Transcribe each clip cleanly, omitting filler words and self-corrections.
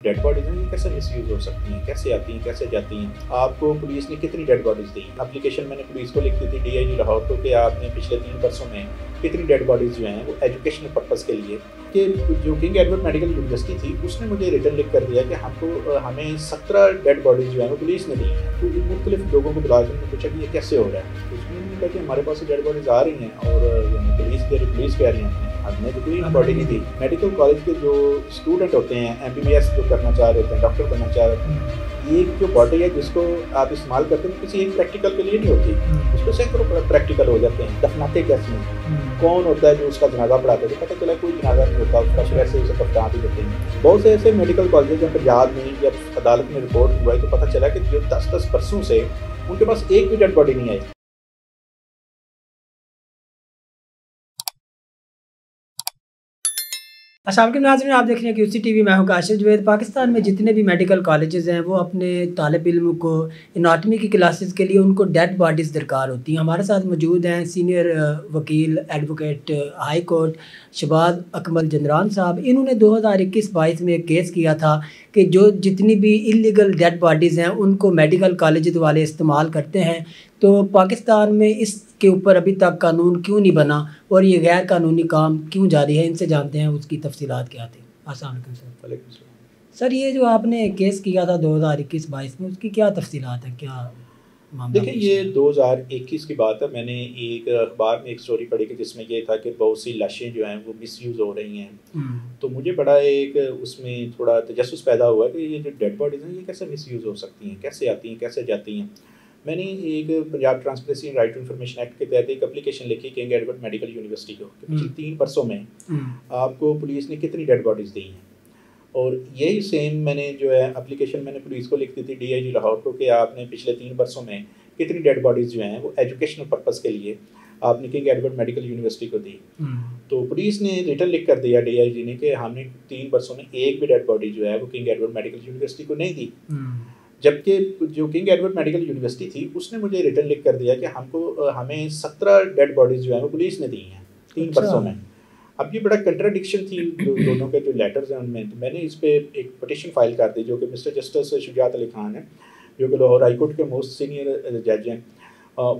Dead bodies हैं ये कैसे मिसयूज हो सकती हैं, कैसे आती हैं, कैसे जाती हैं। आपको पुलिस ने कितनी डेड बॉडीज दी। एप्लीकेशन मैंने पुलिस को लिख दी थी डीआईजी लाहौर को कि आपने पिछले 3 वर्षों में कितनी डेड बॉडीज जो हैं वो एजुकेशनल पर्पज़ के लिए कि जो किंग एडवर्ड मेडिकल यूनिवर्सिटी थी उसने मुझे रिटर्न लिख कर दिया कि हमें 17 डेड बॉडीज जो हैं वो पुलिस ने दी हैं। तो मुख्तलिफ लोगों को बुला कर पूछा कि ये कैसे हो रहा है। तो उसमें उन्होंने कहा कि हमारे पास डेड बॉडीज आ रही हैं और पुलिस कह रही हैं हमने तो कोई बॉडी नहीं दी। मेडिकल कॉलेज के जो स्टूडेंट होते हैं एमबीबीएस जो करना चाह रहे होते हैं, डॉक्टर बनना चाह रहे होते हैं, ये जो बॉडी है जिसको आप इस्तेमाल करते हैं किसी एक प्रैक्टिकल के लिए नहीं होती, उसको सैकड़ों प्रैक्टिकल हो जाते हैं। दफनाते कैसे हैं, कौन होता है जो उसका जनाजा पढ़ाते हैं, पता चला कोई जनाजा नहीं होता उसका, फिर ऐसे उसे दफना भी देते हैं। बहुत से ऐसे मेडिकल कॉलेज हैं पंजाब में जब अदालत में रिपोर्ट हुआ है तो पता चला कि जो 10-10 बरसों से उनके पास एक भी डेड बॉडी नहीं आई। अस्सलाम वालेकुम नाज़रीन, आप देख रहे हैं क्यूसी टीवी। मैं हूं काशिफ जुवैद। पाकिस्तान में जितने भी मेडिकल कॉलेजेस हैं वो अपने तालिब इल्म को एनाटमी की क्लासेस के लिए उनको डेड बॉडीज़ दरकार होती हैं। हमारे साथ मौजूद हैं सीनियर वकील advocate high court Shahbaz Akmal Jandran साहब। इन्होंने 2021-22 में एक केस किया था कि जो जितनी भी इलीगल डेड बॉडीज़ हैं उनको मेडिकल कॉलेज वाले इस्तेमाल करते हैं। तो पाकिस्तान में इसके ऊपर अभी तक कानून क्यों नहीं बना और ये गैर कानूनी काम क्यों जारी है, इनसे जानते हैं उसकी तफसीलात क्या थी। अस्सलाम वालेकुम सर। वालेकुम सलाम। सर, ये जो आपने केस किया था 2021-22 में उसकी क्या तफसीलात है, क्या मामला? देखिए ये 2021 की बात है। मैंने एक अखबार में एक स्टोरी पढ़ी कि जिसमें ये था कि बहुत सी लाशें जो हैं वो मिसयूज़ हो रही हैं। तो मुझे बड़ा एक उसमें थोड़ा तजस्सुस पैदा हुआ कि ये जो डेड बॉडीज़ हैं ये कैसे मिसयूज़ हो सकती हैं, कैसे आती हैं, कैसे जाती हैं। मैंने एक Punjab transparency and right to information act के तहत एक एप्लीकेशन लिखी किंग एडवर्ड मेडिकल यूनिवर्सिटी को कि पिछले 3 वर्षों में आपको पुलिस ने कितनी डेड बॉडीज़ दी हैं। और यही सेम मैंने जो है एप्लीकेशन मैंने पुलिस को लिख दी थी डीआईजी लाहौर को कि आपने पिछले 3 वर्षों में कितनी डेड बॉडीज़ जो हैं वो एजुकेशनल पर्पज़ के लिए आपने किंग एडवर्ड मेडिकल यूनिवर्सिटी को दी। तो पुलिस ने रिटर्न लिख कर दिया डीआईजी ने कि हमने 3 वर्षों में एक भी डेड बॉडी जो है वो किंग एडवर्ड मेडिकल यूनिवर्सिटी को नहीं दी। जबकि जो किंग एडवर्ड मेडिकल यूनिवर्सिटी थी उसने मुझे रिटर्न लिख कर दिया कि हमें 17 डेड बॉडीज़ जो हैं वो पुलिस ने दी हैं 3 वर्षों में। अब ये बड़ा कंट्राडिक्शन थी दोनों के जो लेटर्स हैं उनमें। तो मैंने इस पर एक पटिशन फाइल कर दी जो कि मिस्टर जस्टिस शुजात अली खान है जो कि लाहौर हाई कोर्ट के मोस्ट सीनियर जज हैं।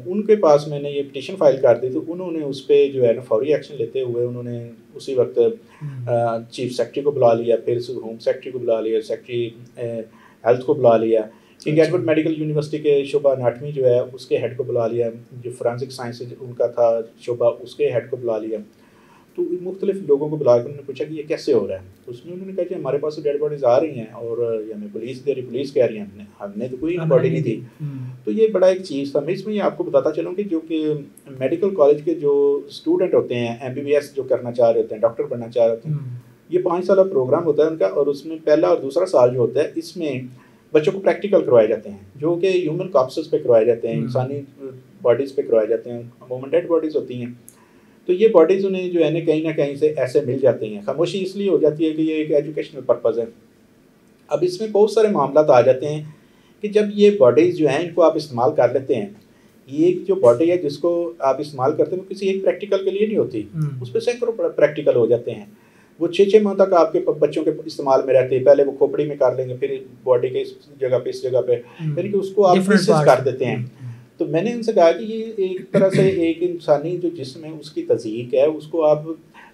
उनके पास मैंने ये पिटिशन फाइल कर दी। तो उन्होंने उस पर जो है ना फौरी एक्शन लेते हुए उन्होंने उसी वक्त चीफ सेक्रेटरी को बुला लिया, फिर होम सेक्रेटरी को बुला लिया, सेक्रेटरी हेल्थ को बुला लिया, किंग एडवर्ड मेडिकल यूनिवर्सिटी के शोबा एनाटमी जो है उसके हेड को बुला लिया, जो फोरेंसिक साइंस उनका था शोबा उसके हेड को बुला लिया। तो मुख्तलिफ लोगों को बुलाकर उन्होंने पूछा कि ये कैसे हो रहा है। तो उसमें उन्होंने कहा कि हमारे पास डेड बॉडीज़ आ रही हैं और हमें पुलिस दे रही, पुलिस कह रही है हमने तो कोई बॉडी नहीं दी। तो ये बड़ा एक चीज़ था। मैं इसमें ये आपको बताता चलूँ कि जो कि मेडिकल कॉलेज के जो स्टूडेंट होते हैं एमबीबीएस जो करना चाह रहे होते हैं, डॉक्टर बनना चाह रहे होते हैं, ये 5 साल प्रोग्राम होता है उनका और उसमें पहला और दूसरा साल जो होता है इसमें बच्चों को प्रैक्टिकल करवाए जाते हैं जो कि ह्यूमन कॉर्पसेस पे करवाए जाते हैं, इंसानी बॉडीज़ पे करवाए जाते हैं, अमूमन डेड बॉडीज़ होती हैं। तो ये बॉडीज़ उन्हें जो है ना कहीं से ऐसे मिल जाती हैं। खामोशी इसलिए हो जाती है कि ये एक एजुकेशनल पर्पज़ है। अब इसमें बहुत सारे मामला आ जाते हैं कि जब ये बॉडीज़ जो हैं इनको आप इस्तेमाल कर लेते हैं, ये जो बॉडी है जिसको आप इस्तेमाल करते हैं वो किसी एक प्रैक्टिकल के लिए नहीं होती, उस पर सैकड़ों प्रैक्टिकल हो जाते हैं। वो 6-6 माह तक आपके बच्चों के इस्तेमाल में रहते हैं। पहले वो खोपड़ी में कर लेंगे, फिर बॉडी के इस जगह पे यानी कि उसको आप पीसेस कर देते हैं। तो मैंने उनसे कहा कि ये एक तरह से एक इंसानी जो जिस्म है उसकी तज़हीक है, उसको आप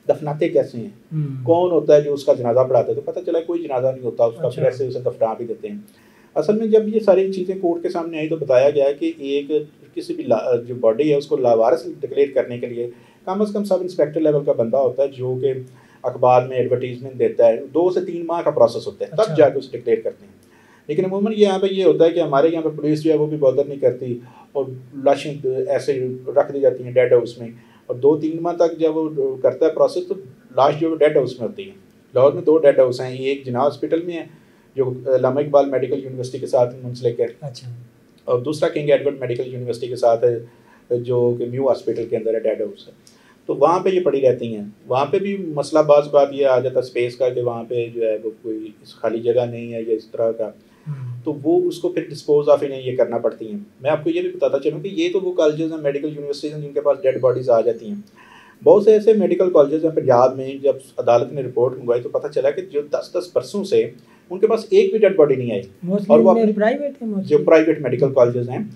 दफनाते कैसे हैं, कौन होता है जो उसका जनाजा पढ़ाता है। तो पता चला कोई जनाजा नहीं होता उसका, फिर ऐसे उसे दफना भी देते हैं। असल में जब ये सारी चीज़ें कोर्ट के सामने आई तो बताया गया कि एक किसी भी जो बॉडी है उसको लावारिस डिक्लेयर करने के लिए कम से कम सब इंस्पेक्टर लेवल का बंदा होता है जो कि अखबार में एडवर्टीजमेंट देता है। 2 से 3 माह का प्रोसेस होता है तब जाके उसे डिक्लेयर करते हैं। लेकिन अमूमन यहाँ पे ये होता है कि हमारे यहाँ पे पुलिस जो है वो भी बॉदर नहीं करती और लाशें ऐसे रख दी जाती हैं डेड हाउस में, और 2-3 माह तक जब वो करता है प्रोसेस तो लाश जो डेड हाउस में होती है। लाहौर में 2 डेड हाउस हैं, एक जिन्ना हॉस्पिटल में है जो अल्लामा इकबाल मेडिकल यूनिवर्सिटी के साथ मुंसलिक है, और दूसरा किंग एडवर्ड मेडिकल यूनिवर्सिटी के साथ है जो कि न्यू हॉस्पिटल के अंदर है, डेड हाउस है। तो वहाँ पे ये पड़ी रहती हैं। वहाँ पे भी मसला बात ये आ जाता स्पेस का कि वहाँ पे जो है वो कोई खाली जगह नहीं है या इस तरह का, तो वो उसको फिर डिस्पोज ऑफ इन्हें ये करना पड़ती हैं। मैं आपको ये भी बताता चलूँ कि ये तो वो कॉलेजेस हैं मेडिकल यूनिवर्सिटीज़ हैं जिनके पास डेड बॉडीज़ आ जाती हैं। बहुत से ऐसे मेडिकल कॉलेजेस हैं पंजाब में जब अदालत ने रिपोर्ट मंगवाई तो पता चला कि जो 10-10 बरसों से उनके पास एक भी डेड बॉडी नहीं आई। और वो प्राइवेट है, जो प्राइवेट मेडिकल कॉलेजेस हैं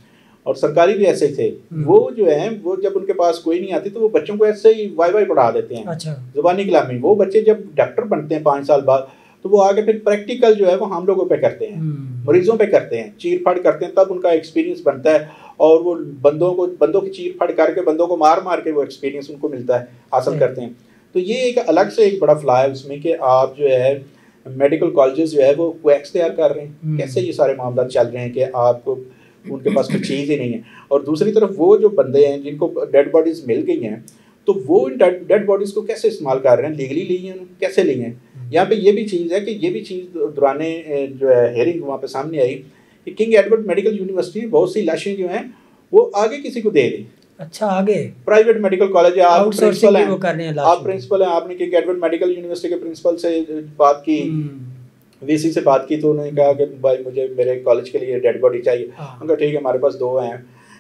और सरकारी भी ऐसे ही थे, वो जो है वो जब उनके पास कोई नहीं आती तो वो बच्चों को ऐसे ही वाई पढ़ा देते हैं। अच्छा। जुबानी कलामी। वो बच्चे जब डॉक्टर बनते हैं 5 साल बाद तो वो आगे फिर प्रैक्टिकल जो है वो हम लोगों पे करते हैं, मरीजों पे करते हैं, चीर फाड़ करते हैं, तब उनका एक्सपीरियंस बनता है और वो बंदों की चीर फाड़ करके बंदों को मार मार के वो एक्सपीरियंस उनको मिलता है, हासिल करते हैं। तो ये एक अलग से एक बड़ा फ्ला है उसमें कि आप जो है मेडिकल कॉलेजेस जो है वो क्वैक्स तैयार कर रहे हैं, कैसे ये सारे मामला चल रहे हैं कि आपको उनके पास कोई चीज़ ही नहीं है। और दूसरी तरफ वो जो बंदे हैं जिनको डेड बॉडीज़ मिल गई हैं तो वो इन डेड बॉडीज़ को कैसे इस्तेमाल कर रहे हैं, लीगली ली हैं, कैसे ली हैं। यहाँ पे ये भी चीज़ है कि ये भी चीज़ दौराने जो है हेयरिंग वहाँ पे सामने आई कि किंग एडवर्ड मेडिकल यूनिवर्सिटी में बहुत सी लाशें जो हैं वो आगे किसी को दे दी। अच्छा, आगे प्राइवेट मेडिकल कॉलेज है, आप प्रिंसिपल हैं, वो कर रहे हैं, आप प्रिंसिपल हैं, आपने किंग एडवर्ड मेडिकल यूनिवर्सिटी के प्रिंसिपल से बात की, वीसी से बात की, तो उन्होंने कहा कि भाई मुझे मेरे कॉलेज के लिए डेड बॉडी चाहिए। उनका ठीक है, हमारे पास 2 हैं,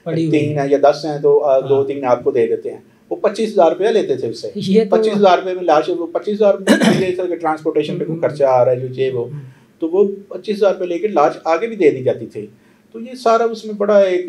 3 हैं या 10 हैं, तो 2-3 आपको दे देते हैं। वो 25,000 रुपया लेते थे उससे। 25,000 रुपये में लाश, वो 25,000 ट्रांसपोर्टेशन पे कोई खर्चा आ रहा है जो वो, तो वो 25,000 रुपये लेकर लाश आगे भी दे दी जाती थी। तो ये सारा उसमें बड़ा एक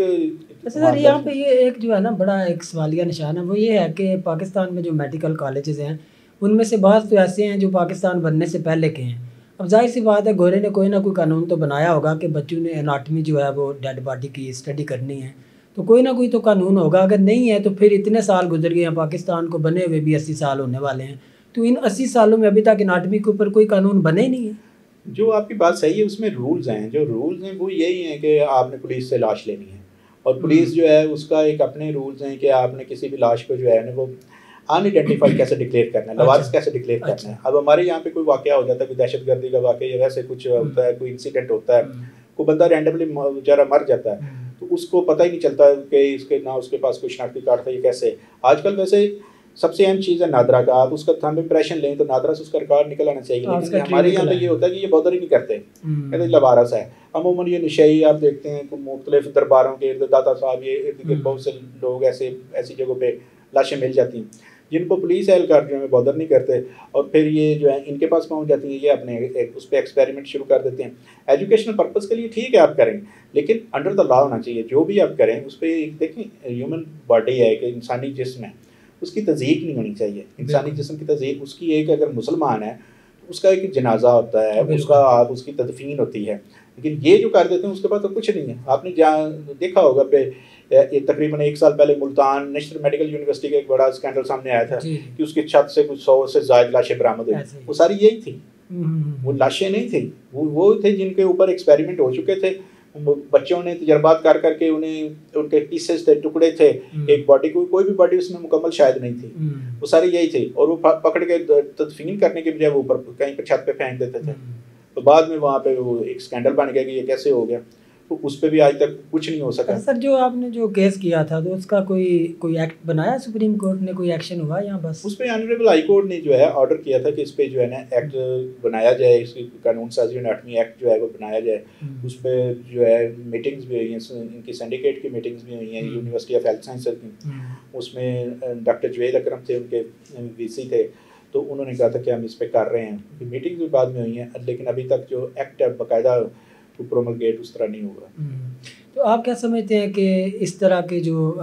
सर यहाँ पे ये एक जो है ना बड़ा एक सवालिया निशान है, वो ये है कि पाकिस्तान में जो मेडिकल कॉलेजेस हैं उनमें से बाज़ तो ऐसे हैं जो पाकिस्तान बनने से पहले के हैं। अब जाहिर सी बात है गोरे ने कोई ना कोई कानून तो बनाया होगा कि बच्चों ने एनाटमी जो है वो डेड बॉडी की स्टडी करनी है, तो कोई ना कोई तो कानून होगा। अगर नहीं है तो फिर इतने साल गुजर गए हैं, पाकिस्तान को बने हुए भी 80 साल होने वाले हैं, तो इन 80 सालों में अभी तक एनाटमी के ऊपर कोई कानून बने ही नहीं है। जो आपकी बात सही है, उसमें रूल्स हैं, जो रूल्स हैं वो यही हैं कि आपने पुलिस से लाश लेनी है और पुलिस जो है उसका एक अपने रूल्स हैं कि आपने किसी भी लाश को जो है ना वो अनआइडेंटिफाइड कैसे डिक्लेयर करना है, लवारिस कैसे डिक्लेयर करना है। अब हमारे यहाँ पे कोई वाकया हो जाता है, कोई दहशतगर्दी का वाकया या वैसे कुछ होता है, कोई इंसिडेंट होता है, कोई बंदा रैंडमली बेचारा मर जाता है, तो उसको पता ही नहीं चलता कि इसके ना उसके पास कोई शनाख्ती कार्ड था, ये कैसे। आजकल वैसे सबसे अहम चीज़ है नादरा का, आप उसका थंब इम्प्रेशन लें तो नादरा से उसका रिकॉर्ड निकल आना चाहिए, लेकिन हमारे यहाँ पे ये होता है कि ये बॉदर ही नहीं करते, कहते लवारस है। अमूमन ये नशई आप देखते हैं मुख्तलिफ दरबारों के इर्द, दाता साहब ये इर्द गिर्द बहुत से लोग ऐसी जगहों पे लाशें मिल जाती हैं जिनको पुलिस एहलकार जो है बॉदर नहीं करते, और फिर ये जो है इनके पास पहुंच जाती है, ये अपने उस पर एक्सपेरिमेंट शुरू कर देते हैं। एजुकेशनल पर्पज़ के लिए ठीक है आप करें, लेकिन अंडर द लॉ होना चाहिए। जो भी आप करें उस पर देखें, ह्यूमन बॉडी है कि इंसानी जिस्म है, उसकी तज़ीक नहीं होनी चाहिए। इंसानी जिस्म की तज़ीक उसकी एक, अगर मुसलमान है तो उसका एक जनाजा होता है, उसकी तदफीन होती है, लेकिन ये जो कर देते हैं उसके बाद तो कुछ नहीं है। आपने जहाँ देखा होगा पे तकरीबन 1 साल पहले मुल्तान नेशनल मेडिकल यूनिवर्सिटी का एक बड़ा स्कैंडल सामने आया था कि उसकी छत से कुछ 100 से ज़ायद लाशें बरामद हुई, वो सारी यही थी, वो लाशें नहीं थी, वो थे जिनके ऊपर एक्सपेरिमेंट हो चुके थे। बच्चों ने तजर्बात कर करके उन्हें उनके पीसेस थे, टुकड़े थे, एक बॉडी कोई भी बॉडी उसमें मुकम्मल शायद नहीं थी, वो सारी यही थी, और वो पकड़ के तदफीन करने के बजाय वो ऊपर कहीं पर छत पे फेंक देते थे। तो बाद में वहाँ पे वो एक स्कैंडल बन गया कि ये कैसे हो गया, तो उस पर भी आज तक कुछ नहीं हो सका। सर जो आपने जो केस किया था तो उसका कोई एक्ट बनाया सुप्रीम कोर्ट ने, कोई एक्शन हुआ यहाँ बस? उस पर ऑनरेबल हाई कोर्ट ने जो है ऑर्डर किया था कि इस पर जो है ना एक्ट बनाया जाए, इसकी कानून साजी एनाटमी एक्ट जो है वो बनाया जाए। उस पर जो है मीटिंग्स भी हुई हैं, इनकी सिंडिकेट की मीटिंग्स भी हुई हैं यूनिवर्सिटी ऑफ हेल्थ साइंस की। उसमें डॉक्टर जुवेद अकरम थे, उनके वीसी थे, तो उन्होंने कहा था कि हम इस पर कर रहे हैं। मीटिंग्स भी बाद में हुई हैं, लेकिन अभी तक जो एक्ट है बाकायदा प्रोमलगेट उस तरह नहीं हुआ। तो आप क्या समझते हैं कि इस तरह के जो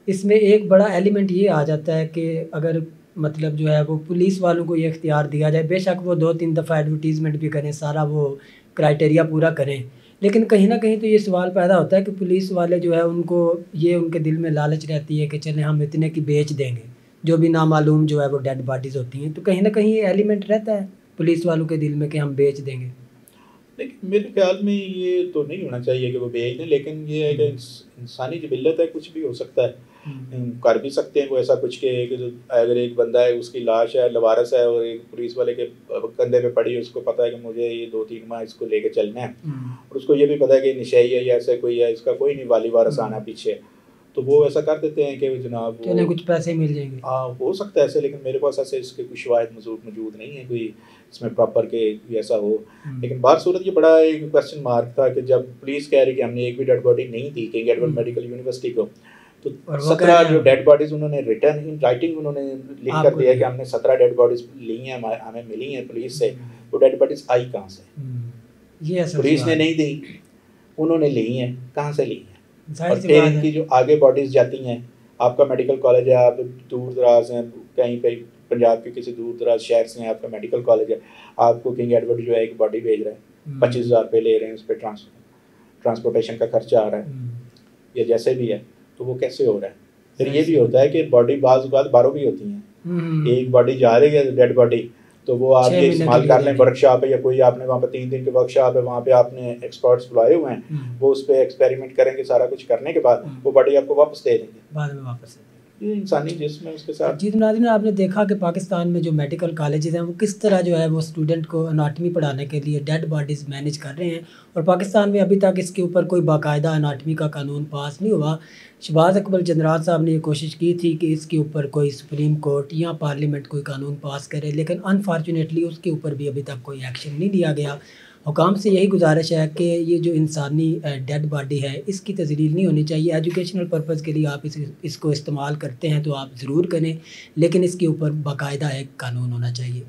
इसमें एक बड़ा एलिमेंट ये आ जाता है कि अगर मतलब जो है वो पुलिस वालों को ये इख्तियार दिया जाए, बेशक वो 2-3 दफ़ा एडवर्टीज़मेंट भी करें, सारा वो क्राइटेरिया पूरा करें, लेकिन कहीं ना कहीं तो ये सवाल पैदा होता है कि पुलिस वाले जो है उनको ये उनके दिल में लालच रहती है कि चलें हम इतने की बेच देंगे, जो भी नामालूम जो है वो डेड बॉडीज़ होती हैं, तो कहीं ना कहीं ये एलिमेंट रहता है पुलिस वालों के दिल में कि हम बेच देंगे। लेकिन मेरे ख्याल में ये तो नहीं होना चाहिए कि वो बेच दें, लेकिन ये है कि इंसानी जबिल्लत है, कुछ भी हो सकता है, कर भी सकते हैं वो ऐसा कुछ कि अगर एक बंदा है उसकी लाश है, लवारस है, और एक पुलिस वाले के कंधे पे पड़ी है, उसको पता है कि मुझे ये 2-3 माह इसको लेके चलना है, और उसको ये भी पता है कि नशई है या ऐसा कोई है, इसका कोई नहीं वाली वारस आना पीछे, तो वो ऐसा कर देते हैं कि जनाब चले कुछ पैसे मिल जाएंगे। हाँ, हो सकता है ऐसे, लेकिन मेरे पास ऐसे इसके कुछ शवाहिद मौजूद नहीं है कोई इसमें प्रॉपर के ऐसा हो। लेकिन बात सूरत ये बड़ा एक क्वेश्चन मार्क था कि जब पुलिस कह रही कि हमने एक भी डेड बॉडी नहीं दी किंग एडवर्ड मेडिकल यूनिवर्सिटी को, तो 17 जो डेड बॉडीज उन्होंने रिटर्न इन राइटिंग उन्होंने लिख कर दिया कि हमने 17 डेड बॉडीज ली हैं, हमें मिली हैं पुलिस से, वो डेड बॉडीज आई कहाँ से? ये पुलिस ने नहीं दी, उन्होंने ली हैं, कहाँ से ली हैं? और सी फिर बात है। इनकी जो आगे बॉडीज जाती हैं, आपका मेडिकल कॉलेज है, आप दूर दराज हैं, कहीं पे पंजाब के किसी दूर दराज शहर से हैं, आपका मेडिकल कॉलेज है, आपको किंग एडवर्ड जो है एक बॉडी भेज रहा है, 25,000 रुपये ले रहे हैं, उस पर ट्रांसपोर्टेशन का खर्चा आ रहा है, या जैसे भी है, तो वो कैसे हो रहा है? फिर ये भी होता है कि बॉडी बाज़ बारों भी होती हैं, एक बॉडी जा रही है डेड बॉडी, तो वो आप ये इस्तेमाल कर लें, वर्कशॉप है या कोई आपने वहाँ पर 3 दिन की वर्कशॉप है, वहाँ पे आपने एक्सपर्ट्स बुलाए हुए हैं, वो उस पर एक्सपेरिमेंट करेंगे, सारा कुछ करने के बाद वो बॉडी आपको वापस दे देंगे, बाद में वापस। ये इंसानी जिस्म है उसके साथ। जी नाज़रीन, आपने देखा कि पाकिस्तान में जो मेडिकल कॉलेजेस हैं वो किस तरह जो है वो स्टूडेंट को अनाटमी पढ़ाने के लिए डेड बॉडीज़ मैनेज कर रहे हैं, और पाकिस्तान में अभी तक इसके ऊपर कोई बाकायदा अनाटमी का कानून पास नहीं हुआ। शहबाज अकबर जंदराल साहब ने ये कोशिश की थी कि इसके ऊपर कोई सुप्रीम कोर्ट या पार्लियामेंट कोई कानून पास करे, लेकिन अनफॉर्चुनेटली उसके ऊपर भी अभी तक कोई एक्शन नहीं लिया गया। हुकाम से यही गुजारिश है कि ये जो इंसानी डेड बॉडी है इसकी तज़लील नहीं होनी चाहिए। एजुकेशनल पर्पज़ के लिए आप इसको इस्तेमाल करते हैं तो आप ज़रूर करें, लेकिन इसके ऊपर बाकायदा एक कानून होना चाहिए।